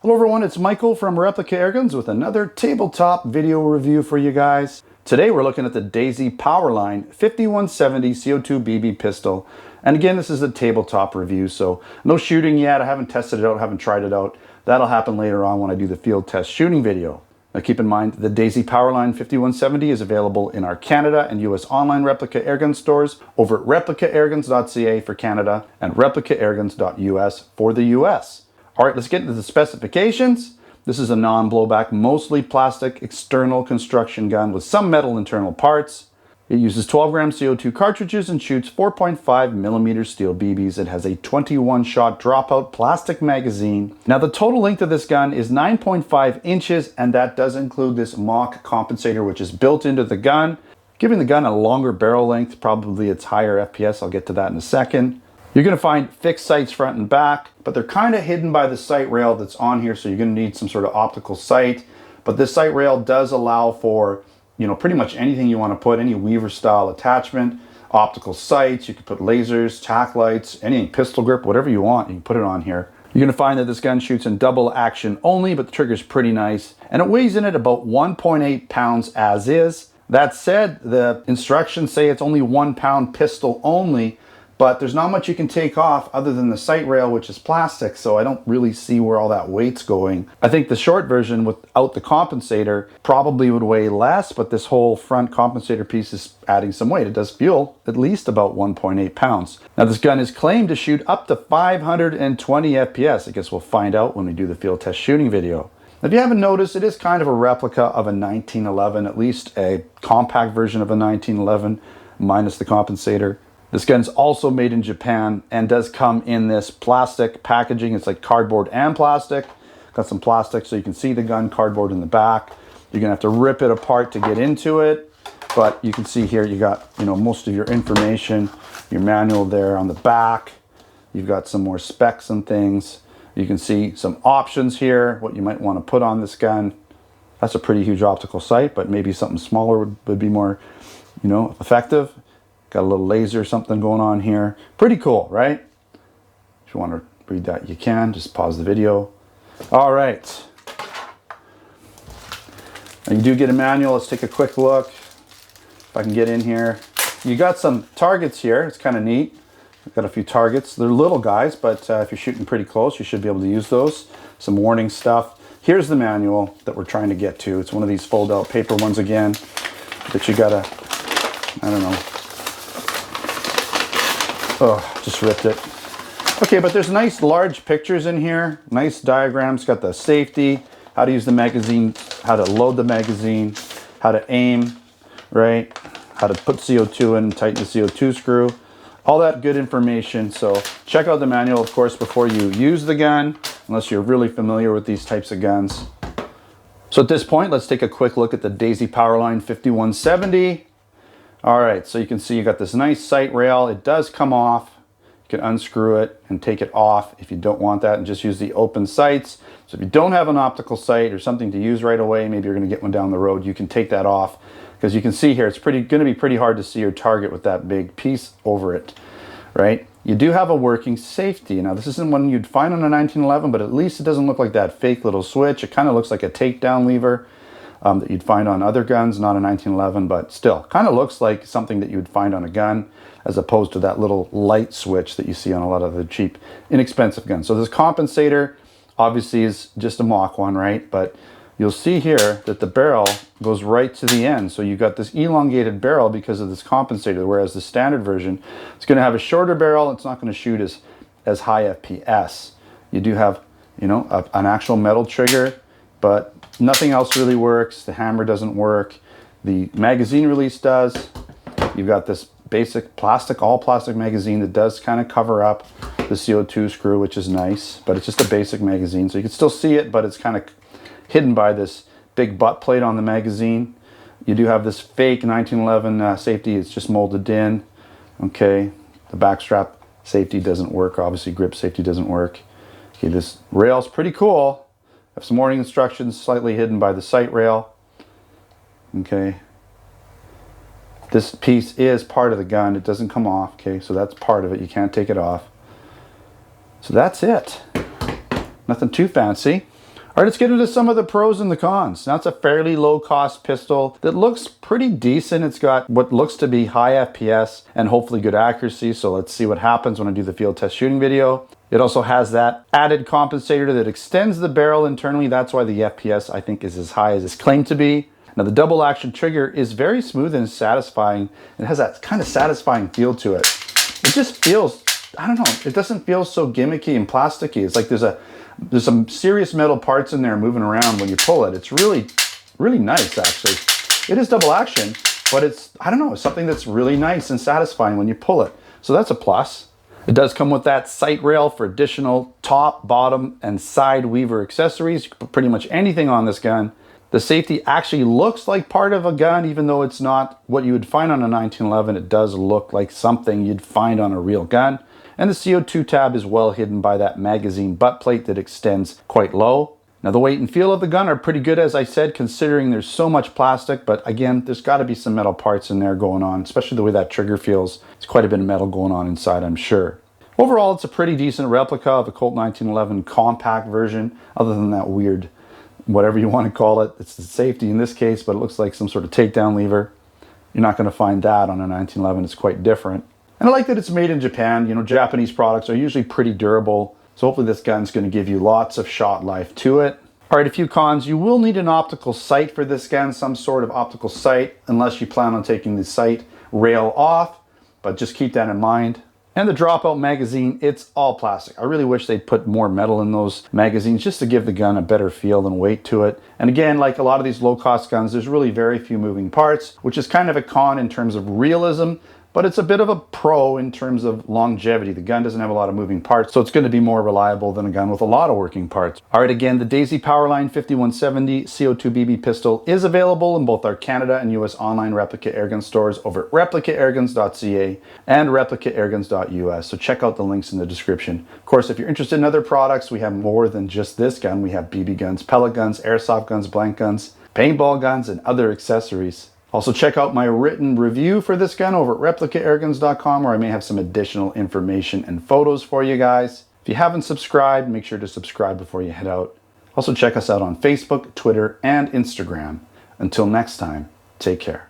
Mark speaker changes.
Speaker 1: Hello everyone, it's Michael from Replica Airguns with another tabletop video review for you guys. Today we're looking at the Daisy Powerline 5170 CO2 BB Pistol. And again, this is a tabletop review, so no shooting yet. I haven't tested it out, haven't tried it out. That'll happen later on when I do the field test shooting video. Now keep in mind, the Daisy Powerline 5170 is available in our Canada and US online Replica Airgun stores over at replicaairguns.ca for Canada and replicaairguns.us for the US. All right, let's get into the specifications. This is a non-blowback, mostly plastic external construction gun with some metal internal parts. It uses 12 gram CO2 cartridges and shoots 4.5 millimeter steel BBs. It has a 21 shot dropout plastic magazine. Now the total length of this gun is 9.5 inches, and that does include this mock compensator, which is built into the gun, giving the gun a longer barrel length, probably its higher FPS. I'll get to that in a second. You're going to find fixed sights front and back, but they're kind of hidden by the sight rail that's on here, so you're going to need some sort of optical sight. But this sight rail does allow for, you know, pretty much anything you want to put, any Weaver style attachment, optical sights, you can put lasers, tack lights, any pistol grip, whatever you want, you can put it on here. You're going to find that this gun shoots in double action only, but the trigger's pretty nice, and it weighs in at about 1.8 pounds as is. That said, the instructions say it's only 1 pound pistol only, but there's not much you can take off other than the sight rail, which is plastic, so I don't really see where all that weight's going. I think the short version without the compensator probably would weigh less, but this whole front compensator piece is adding some weight. It does feel at least about 1.8 pounds. Now this gun is claimed to shoot up to 520 FPS. I guess we'll find out when we do the field test shooting video. If you haven't noticed, it is kind of a replica of a 1911, at least a compact version of a 1911 minus the compensator. This gun's also made in Japan and does come in this plastic packaging. It's like cardboard and plastic. Got some plastic so you can see the gun, cardboard in the back. You're gonna have to rip it apart to get into it. But you can see here you got, you know, most of your information, your manual there on the back. You've got some more specs and things. You can see some options here, what you might want to put on this gun. That's a pretty huge optical sight, but maybe something smaller would be more, you know, effective. Got a little laser or something going on here. Pretty cool, right? If you want to read that, you can. Just pause the video. All right. Now you do get a manual. Let's take a quick look. If I can get in here. You got some targets here. It's kind of neat. I've got a few targets. They're little guys, but if you're shooting pretty close, you should be able to use those. Some warning stuff. Here's the manual that we're trying to get to. It's one of these fold-out paper ones again that you gotta, I don't know. Oh, just ripped it. Okay, but there's nice large pictures in here. Nice diagrams. Got the safety, how to use the magazine, how to load the magazine, how to aim, right? How to put CO2 in and tighten the CO2 screw. All that good information. So check out the manual, of course, before you use the gun, unless you're really familiar with these types of guns. So at this point, let's take a quick look at the Daisy Powerline 5170. All right, so you can see you got this nice sight rail. It does come off. You can unscrew it and take it off if you don't want that and just use the open sights. So if you don't have an optical sight or something to use right away, maybe you're gonna get one down the road, you can take that off, because you can see here, it's gonna be pretty hard to see your target with that big piece over it, right? You do have a working safety. Now this isn't one you'd find on a 1911, but at least it doesn't look like that fake little switch. It kind of looks like a takedown lever. That you'd find on other guns, not a 1911, but still kind of looks like something that you would find on a gun, as opposed to that little light switch that you see on a lot of the cheap, inexpensive guns. So this compensator obviously is just a mock one, right? But you'll see here that the barrel goes right to the end. So you've got this elongated barrel because of this compensator, whereas the standard version is going to have a shorter barrel. It's not going to shoot as high FPS. You do have, you know, an actual metal trigger, but nothing else really works. The hammer doesn't work. The magazine release does. You've got this basic plastic, all plastic magazine that does kind of cover up the CO2 screw, which is nice, but it's just a basic magazine. So you can still see it, but it's kind of hidden by this big butt plate on the magazine. You do have this fake 1911 safety. It's just molded in. Okay, the backstrap safety doesn't work. Obviously, grip safety doesn't work. Okay, this rail's pretty cool. Have some warning instructions slightly hidden by the sight rail. Okay. This piece is part of the gun. It doesn't come off. Okay, so that's part of it. You can't take it off. So that's it. Nothing too fancy. All right, let's get into some of the pros and the cons. Now, it's a fairly low-cost pistol that looks pretty decent. It's got what looks to be high FPS and hopefully good accuracy, so let's see what happens when I do the field test shooting video. It also has that added compensator that extends the barrel internally. That's why the FPS, I think, is as high as it's claimed to be. Now, the double action trigger is very smooth and satisfying. It has that kind of satisfying feel to it. It just feels, I don't know, it doesn't feel so gimmicky and plasticky. It's like there's some serious metal parts in there moving around when you pull it. It's really, really nice, actually. It is double action, but it's, I don't know, it's something that's really nice and satisfying when you pull it. So that's a plus. It does come with that sight rail for additional top, bottom, and side weaver accessories. You can put pretty much anything on this gun. The safety actually looks like part of a gun, even though it's not what you would find on a 1911. It does look like something you'd find on a real gun. And the CO2 tab is well hidden by that magazine butt plate that extends quite low. Now, the weight and feel of the gun are pretty good, as I said, considering there's so much plastic, but again, there's got to be some metal parts in there going on, especially the way that trigger feels. It's quite a bit of metal going on inside, I'm sure. Overall, it's a pretty decent replica of the Colt 1911 compact version, other than that weird, whatever you want to call it. It's the safety in this case, but it looks like some sort of takedown lever. You're not going to find that on a 1911. It's quite different. And I like that it's made in Japan. You know, Japanese products are usually pretty durable. So hopefully this gun's going to give you lots of shot life to it. All right, a few cons. You will need an optical sight for this gun, some sort of optical sight, unless you plan on taking the sight rail off. But just keep that in mind. And the dropout magazine, it's all plastic. I really wish they'd put more metal in those magazines just to give the gun a better feel and weight to it. And again, like a lot of these low-cost guns, there's really very few moving parts, which is kind of a con in terms of realism. But it's a bit of a pro in terms of longevity. The gun doesn't have a lot of moving parts, so it's going to be more reliable than a gun with a lot of working parts. All right, again, the Daisy Powerline 5170 CO2 BB pistol is available in both our Canada and US online replica airgun stores over at replicaairguns.ca and replicaairguns.us. So check out the links in the description. Of course, if you're interested in other products, we have more than just this gun. We have BB guns, pellet guns, airsoft guns, blank guns, paintball guns, and other accessories. Also, check out my written review for this gun over at replicaairguns.com, where I may have some additional information and photos for you guys. If you haven't subscribed, make sure to subscribe before you head out. Also, check us out on Facebook, Twitter, and Instagram. Until next time, take care.